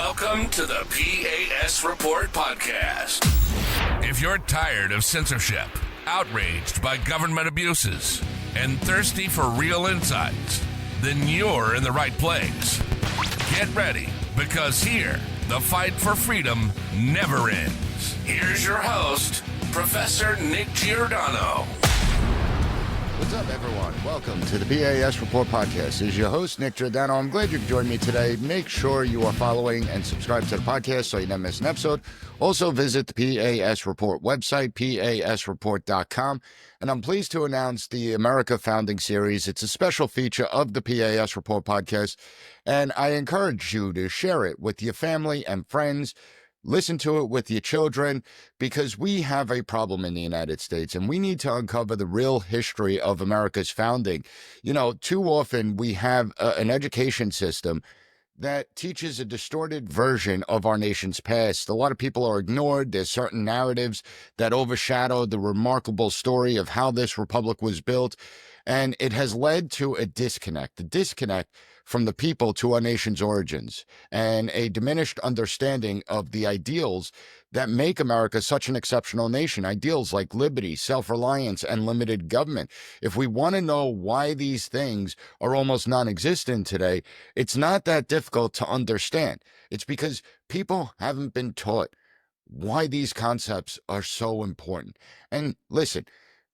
Welcome to the P.A.S. Report podcast. If you're tired of censorship, outraged by government abuses, and thirsty for real insights, then you're in the right place. Get ready, because here, the fight for freedom never ends. Here's your host, Professor Nick Giordano. What's up, everyone? Welcome to the P.A.S. Report podcast. This is your host, Nick Giordano. I'm glad you could join me today. Make sure you are following and subscribe to the podcast so you never miss an episode. Also, visit the P.A.S. Report website, pasreport.com. And I'm pleased to announce the America Founding Series. It's a special feature of the P.A.S. Report podcast, and I encourage you to share it with your family and friends. Listen to it with your children, because we have a problem in the United States and we need to uncover the real history of America's founding. You know, too often we have an education system that teaches a distorted version of our nation's past. A lot of people are ignored. There's certain narratives that overshadow the remarkable story of how this republic was built. And it has led to a disconnect from the people to our nation's origins, and a diminished understanding of the ideals that make America such an exceptional nation. Ideals like liberty, self-reliance, and limited government. If we want to know why these things are almost non-existent today, it's not that difficult to understand. It's because people haven't been taught why these concepts are so important. And listen,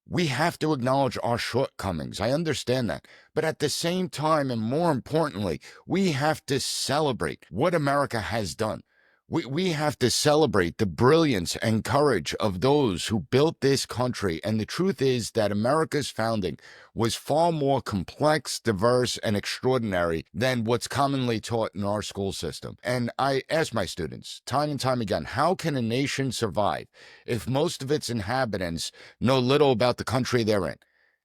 we have to acknowledge our shortcomings. I understand that. But at the same time, and more importantly, we have to celebrate what America has done. We have to celebrate the brilliance and courage of those who built this country. And the truth is that America's founding was far more complex, diverse, and extraordinary than what's commonly taught in our school system. And I ask my students time and time again, how can a nation survive if most of its inhabitants know little about the country they're in?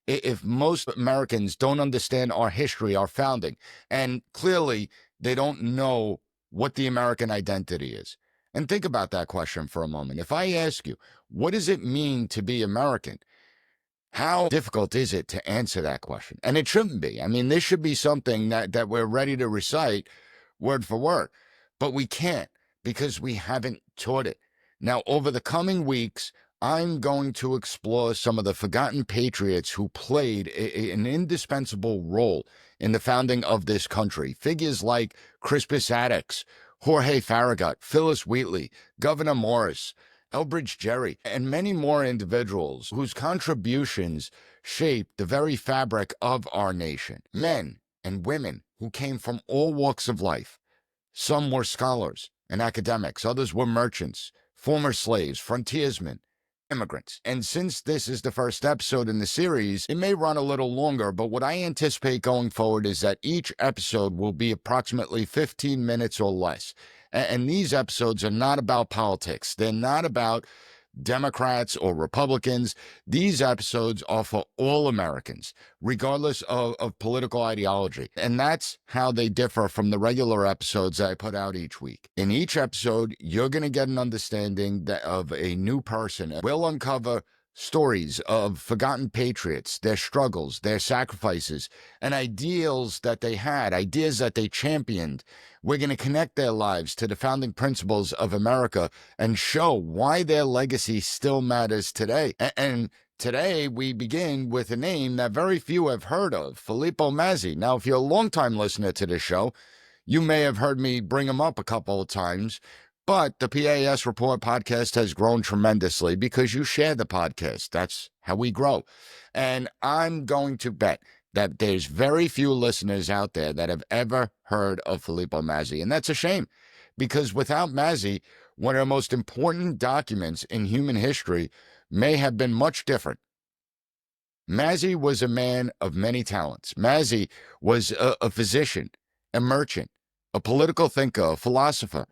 If most Americans don't understand our history, our founding, and clearly they don't know what the American identity is. And think about that question for a moment. If I ask you, what does it mean to be American? How difficult is it to answer that question? And it shouldn't be. I mean, this should be something that we're ready to recite word for word. But we can't, because we haven't taught it. Now, over the coming weeks, I'm going to explore some of the forgotten patriots who played an indispensable role in the founding of this country. Figures like Crispus Attucks, Jorge Farragut, Phyllis Wheatley, Gouverneur Morris, Elbridge Gerry, and many more individuals whose contributions shaped the very fabric of our nation. Men and women who came from all walks of life. Some were scholars and academics, others were merchants, former slaves, frontiersmen, immigrants. And since this is the first episode in the series, it may run a little longer, but what I anticipate going forward is that each episode will be approximately 15 minutes or less. And these episodes are not about politics. They're not about Democrats or Republicans. These episodes are for all Americans, regardless of political ideology. And that's how they differ from the regular episodes that I put out each week. In each episode, you're going to get an understanding of a new person. We'll uncover stories of forgotten patriots, their struggles, their sacrifices, and ideals that they had, ideas that they championed. We're going to connect their lives to the founding principles of America and show why their legacy still matters today. And today we begin with a name that very few have heard of, Filippo Mazzei. Now, if you're a longtime listener to this show, you may have heard me bring him up a couple of times. But the P.A.S. Report podcast has grown tremendously because you share the podcast. That's how we grow. And I'm going to bet that there's very few listeners out there that have ever heard of Filippo Mazzei. And that's a shame, because without Mazzi, one of the most important documents in human history may have been much different. Mazzi was a man of many talents. Mazzi was a physician, a merchant, a political thinker, a philosopher.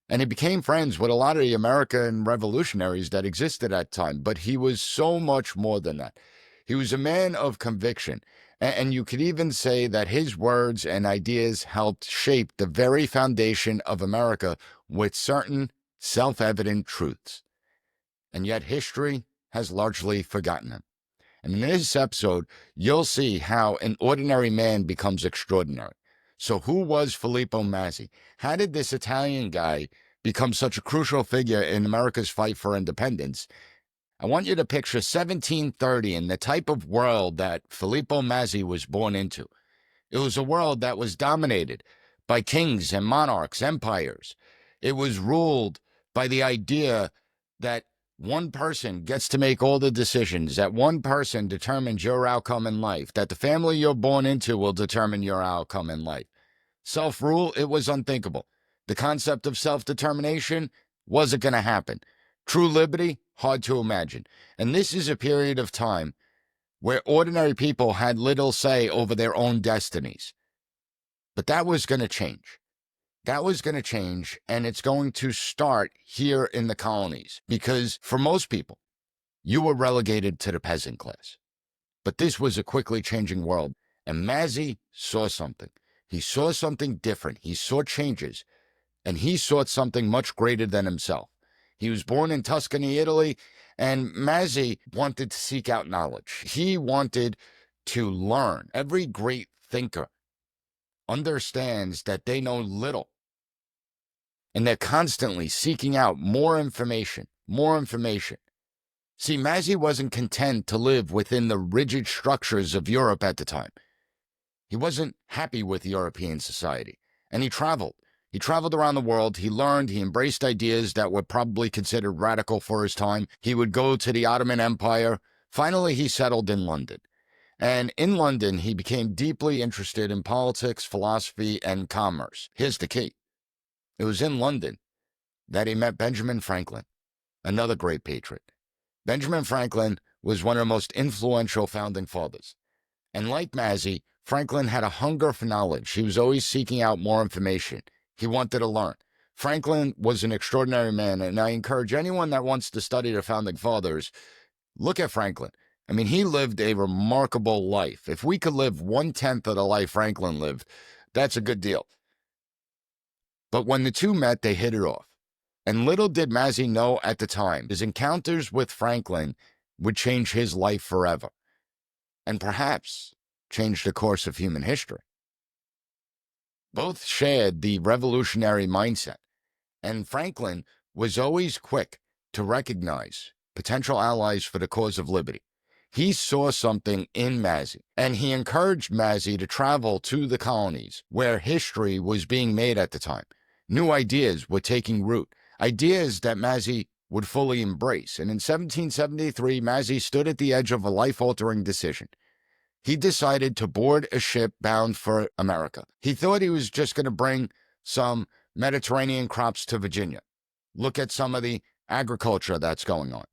And he became friends with a lot of the American revolutionaries that existed at that time. But he was so much more than that. He was a man of conviction. And you could even say that his words and ideas helped shape the very foundation of America with certain self-evident truths. And yet history has largely forgotten him. And in this episode, you'll see how an ordinary man becomes extraordinary. So who was Filippo Mazzei? How did this Italian guy become such a crucial figure in America's fight for independence? I want you to picture 1730 and the type of world that Filippo Mazzei was born into. It was a world that was dominated by kings and monarchs, empires. It was ruled by the idea that one person gets to make all the decisions, that one person determines your outcome in life, that the family you're born into will determine your outcome in life. Self-rule, it was unthinkable. The concept of self-determination wasn't going to happen. True liberty, hard to imagine. And this is a period of time where ordinary people had little say over their own destinies. But that was going to change. That was going to change, and it's going to start here in the colonies, because for most people, you were relegated to the peasant class. But this was a quickly changing world, and Mazzei saw something. He saw something different. He saw changes, and he sought something much greater than himself. He was born in Tuscany, Italy, and Mazzei wanted to seek out knowledge. He wanted to learn. Every great thinker understands that they know little, and they're constantly seeking out more information, more information. See, Mazzei wasn't content to live within the rigid structures of Europe at the time. He wasn't happy with European society, and he traveled. He traveled around the world. He learned. He embraced ideas that were probably considered radical for his time. He would go to the Ottoman Empire. Finally, he settled in London. And in London, he became deeply interested in politics, philosophy, and commerce. Here's the key. It was in London that he met Benjamin Franklin, another great patriot. Benjamin Franklin was one of the most influential founding fathers. And like Mazzei, Franklin had a hunger for knowledge. He was always seeking out more information. He wanted to learn. Franklin was an extraordinary man, and I encourage anyone that wants to study the founding fathers, look at Franklin. I mean, he lived a remarkable life. If we could live 1/10 of the life Franklin lived, that's a good deal. But when the two met, they hit it off. And little did Mazzei know at the time, his encounters with Franklin would change his life forever, and perhaps change the course of human history. Both shared the revolutionary mindset, and Franklin was always quick to recognize potential allies for the cause of liberty. He saw something in Mazzei, and he encouraged Mazzei to travel to the colonies where history was being made at the time. New ideas were taking root, ideas that Mazzei would fully embrace. And in 1773, Mazzei stood at the edge of a life-altering decision. He decided to board a ship bound for America. He thought he was just going to bring some Mediterranean crops to Virginia. Look at some of the agriculture that's going on.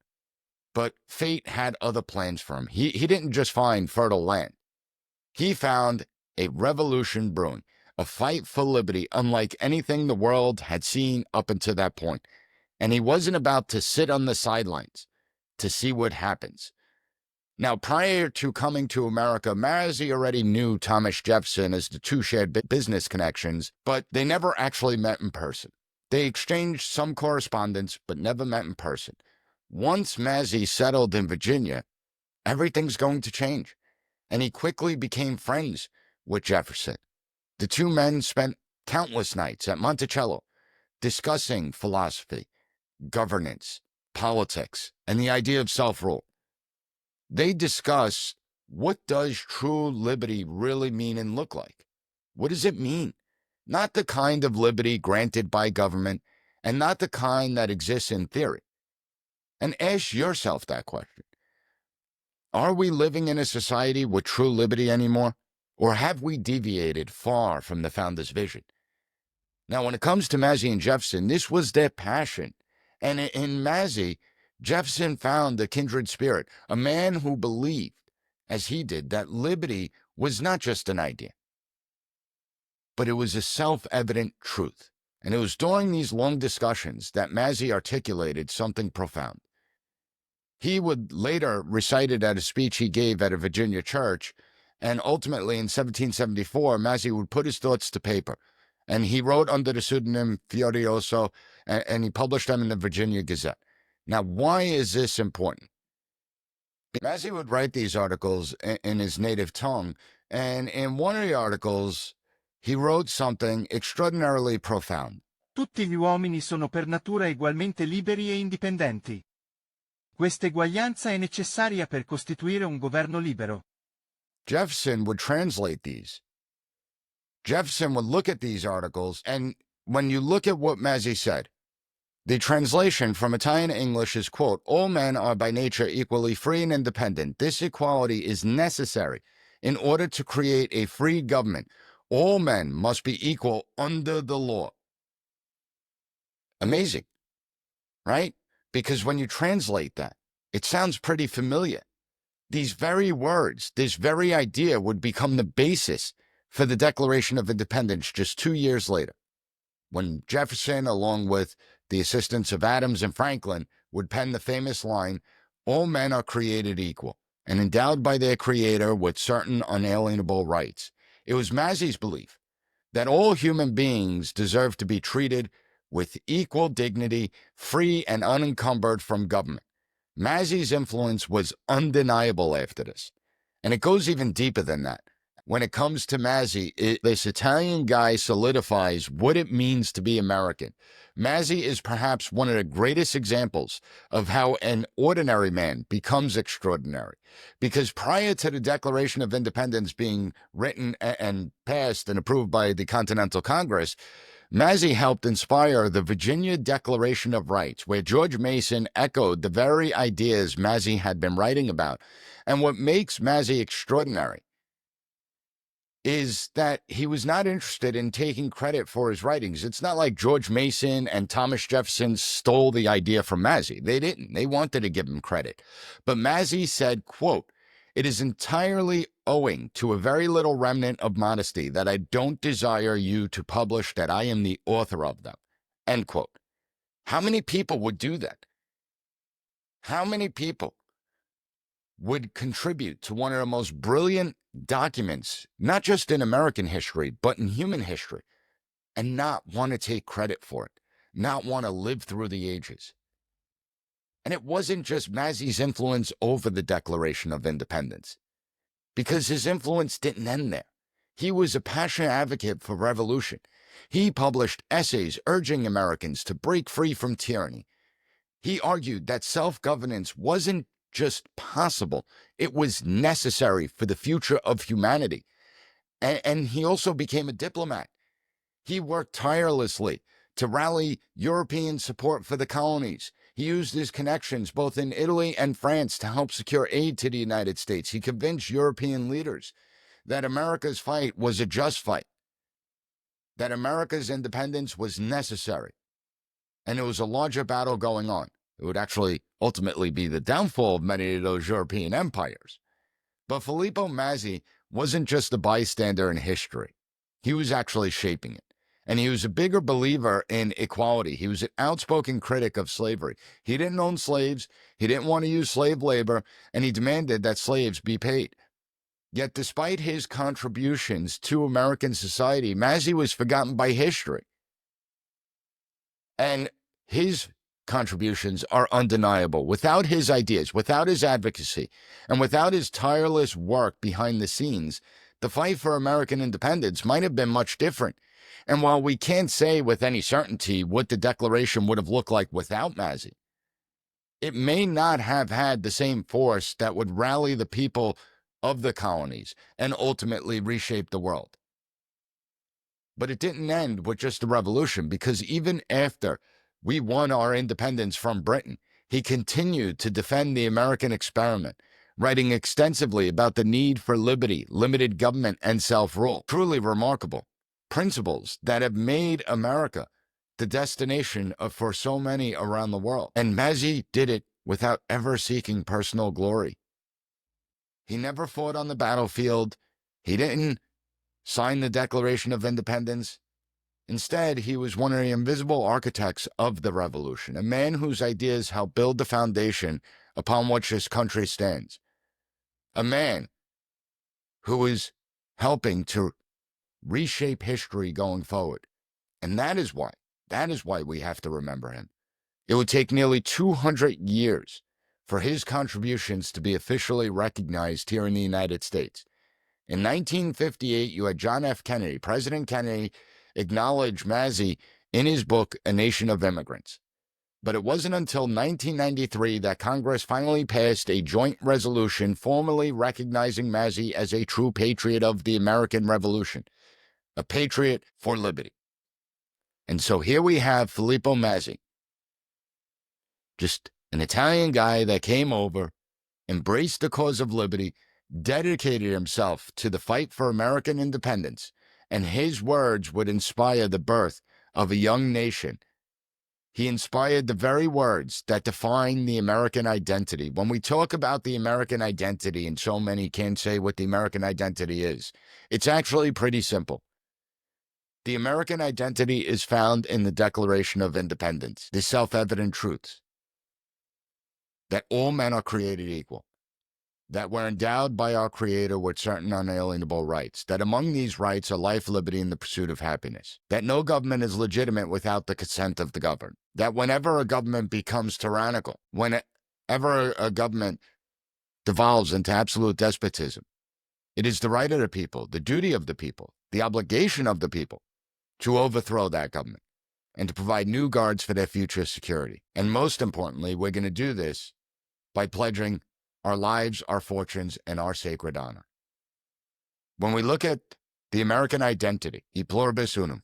But fate had other plans for him. He didn't just find fertile land. He found a revolution brewing, a fight for liberty unlike anything the world had seen up until that point. And he wasn't about to sit on the sidelines to see what happens. Now, prior to coming to America, Mazzei already knew Thomas Jefferson, as the two shared business connections, but they never actually met in person. They exchanged some correspondence, but never met in person. Once Mazzei settled in Virginia, everything's going to change, and he quickly became friends with Jefferson. The two men spent countless nights at Monticello discussing philosophy, governance, politics, and the idea of self-rule. They discuss, what does true liberty really mean and look like? What does it mean? Not the kind of liberty granted by government, and not the kind that exists in theory. And ask yourself that question. Are we living in a society with true liberty anymore? Or have we deviated far from the founders' vision? Now, when it comes to Mazzei and Jefferson, this was their passion. And in Mazzei, Jefferson found a kindred spirit, a man who believed, as he did, that liberty was not just an idea, but it was a self-evident truth. And it was during these long discussions that Mazzei articulated something profound. He would later recite it at a speech he gave at a Virginia church, and ultimately in 1774, Mazzei would put his thoughts to paper. And he wrote under the pseudonym Furioso, and he published them in the Virginia Gazette. Now, why is this important? Mazzei would write these articles in his native tongue, and in one of the articles, he wrote something extraordinarily profound. Tutti gli uomini sono per natura egualmente liberi e indipendenti. Questa eguaglianza è necessaria per costituire un governo libero. Jefferson would translate these. Jefferson would look at these articles, and when you look at what Mazzi said, the translation from Italian English is, quote, all men are by nature equally free and independent. This equality is necessary in order to create a free government. All men must be equal under the law. Amazing, right? Because when you translate that, it sounds pretty familiar. These very words, this very idea would become the basis for the Declaration of Independence just 2 years later, when Jefferson, along with the assistance of Adams and Franklin, would pen the famous line, all men are created equal and endowed by their Creator with certain unalienable rights. It was Mazzi's belief that all human beings deserve to be treated with equal dignity, free and unencumbered from government. Mazzi's influence was undeniable after this, and it goes even deeper than that. When it comes to Mazzi, this Italian guy solidifies what it means to be American. Mazzi is perhaps one of the greatest examples of how an ordinary man becomes extraordinary. Because prior to the Declaration of Independence being written and passed and approved by the Continental Congress, Mazzi helped inspire the Virginia Declaration of Rights, where George Mason echoed the very ideas Mazzi had been writing about. And what makes Mazzi extraordinary is that he was not interested in taking credit for his writings. It's not like George Mason and Thomas Jefferson stole the idea from Mazzi. They didn't. They wanted to give him credit. But Mazzi said, quote, it is entirely owing to a very little remnant of modesty that I don't desire you to publish that I am the author of them, end quote. How many people would do that? How many people would contribute to one of the most brilliant documents, not just in American history, but in human history, and not want to take credit for it, not want to live through the ages? And it wasn't just Mazzi's influence over the Declaration of Independence, because his influence didn't end there. He was a passionate advocate for revolution. He published essays urging Americans to break free from tyranny. He argued that self-governance wasn't just possible, it was necessary for the future of humanity. And he also became a diplomat. He worked tirelessly to rally European support for the colonies. He used his connections both in Italy and France to help secure aid to the United States. He convinced European leaders that America's fight was a just fight, that America's independence was necessary, and there was a larger battle going on. It would actually ultimately be the downfall of many of those European empires. But Filippo Mazzei wasn't just a bystander in history. He was actually shaping it. And he was a bigger believer in equality. He was an outspoken critic of slavery. He didn't own slaves. He didn't want to use slave labor. And he demanded that slaves be paid. Yet despite his contributions to American society, Mazzei was forgotten by history. And his contributions are undeniable. Without his ideas, without his advocacy, and without his tireless work behind the scenes, the fight for American independence might have been much different. And while we can't say with any certainty what the Declaration would have looked like without Mazzei, it may not have had the same force that would rally the people of the colonies and ultimately reshape the world. But it didn't end with just a revolution, because even after we won our independence from Britain, he continued to defend the American experiment, writing extensively about the need for liberty, limited government, and self-rule. Truly remarkable principles that have made America the destination for so many around the world. And Mazzei did it without ever seeking personal glory. He never fought on the battlefield. He didn't sign the Declaration of Independence. Instead, he was one of the invisible architects of the revolution, a man whose ideas helped build the foundation upon which this country stands. A man who is helping to reshape history going forward. And that is why we have to remember him. It would take nearly 200 years for his contributions to be officially recognized here in the United States. In 1958, you had John F. Kennedy, President Kennedy, acknowledge Mazzi in his book, A Nation of Immigrants. But it wasn't until 1993 that Congress finally passed a joint resolution formally recognizing Mazzi as a true patriot of the American Revolution, a patriot for liberty. And so here we have Filippo Mazzei, just an Italian guy that came over, embraced the cause of liberty, dedicated himself to the fight for American independence, and his words would inspire the birth of a young nation. He inspired the very words that define the American identity. When we talk about the American identity, and so many can't say what the American identity is, it's actually pretty simple. The American identity is found in the Declaration of Independence, the self-evident truths that all men are created equal, that we're endowed by our Creator with certain unalienable rights, that among these rights are life, liberty, and the pursuit of happiness, that no government is legitimate without the consent of the governed, that whenever a government becomes tyrannical, whenever a government devolves into absolute despotism, it is the right of the people, the duty of the people, the obligation of the people to overthrow that government and to provide new guards for their future security. And most importantly, we're going to do this by pledging our lives, our fortunes, and our sacred honor. When we look at the American identity, e pluribus unum,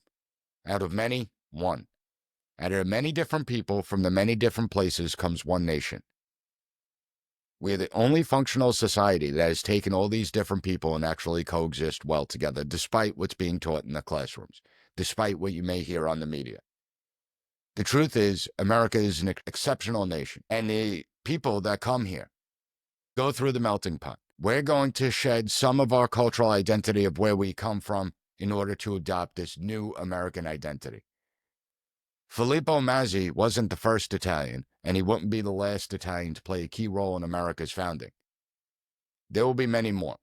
out of many, one. Out of many different people from the many different places comes one nation. We are the only functional society that has taken all these different people and actually coexist well together, despite what's being taught in the classrooms, despite what you may hear on the media. The truth is, America is an exceptional nation, and the people that come here go through the melting pot. We're going to shed some of our cultural identity of where we come from in order to adopt this new American identity. Filippo Mazzei wasn't the first Italian, and he wouldn't be the last Italian to play a key role in America's founding. There will be many more.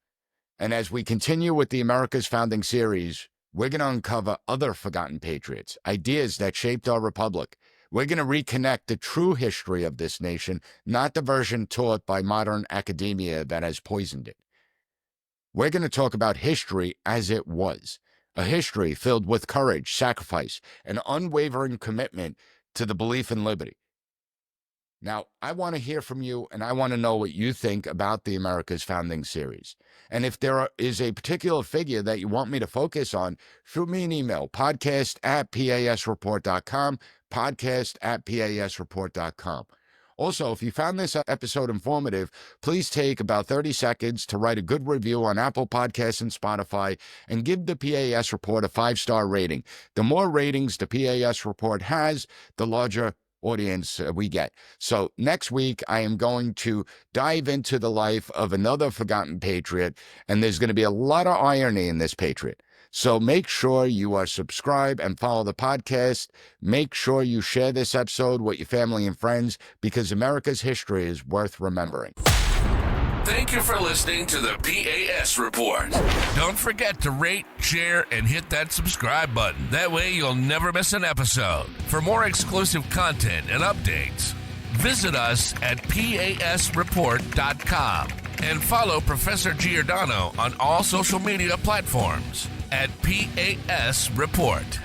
And as we continue with the America's Founding series, we're going to uncover other forgotten patriots, ideas that shaped our republic. We're going to reconnect the true history of this nation, not the version taught by modern academia that has poisoned it. We're going to talk about history as it was, a history filled with courage, sacrifice, and unwavering commitment to the belief in liberty. Now, I want to hear from you, and I want to know what you think about the America's Founding series. And if there is a particular figure that you want me to focus on, shoot me an email, podcast@PASreport.com, podcast@PASreport.com. Also, if you found this episode informative, please take about 30 seconds to write a good review on Apple Podcasts and Spotify, and give the PAS Report a 5-star rating. The more ratings the PAS Report has, the larger audience we get. So next week, I am going to dive into the life of another forgotten patriot, and there's going to be a lot of irony in this patriot. So make sure you are subscribed and follow the podcast. Make sure you share this episode with your family and friends, because America's history is worth remembering. Thank you for listening to the P.A.S. Report. Don't forget to rate, share, and hit that subscribe button. That way you'll never miss an episode. For more exclusive content and updates, visit us at PASreport.com and follow Professor Giordano on all social media platforms at P.A.S. Report.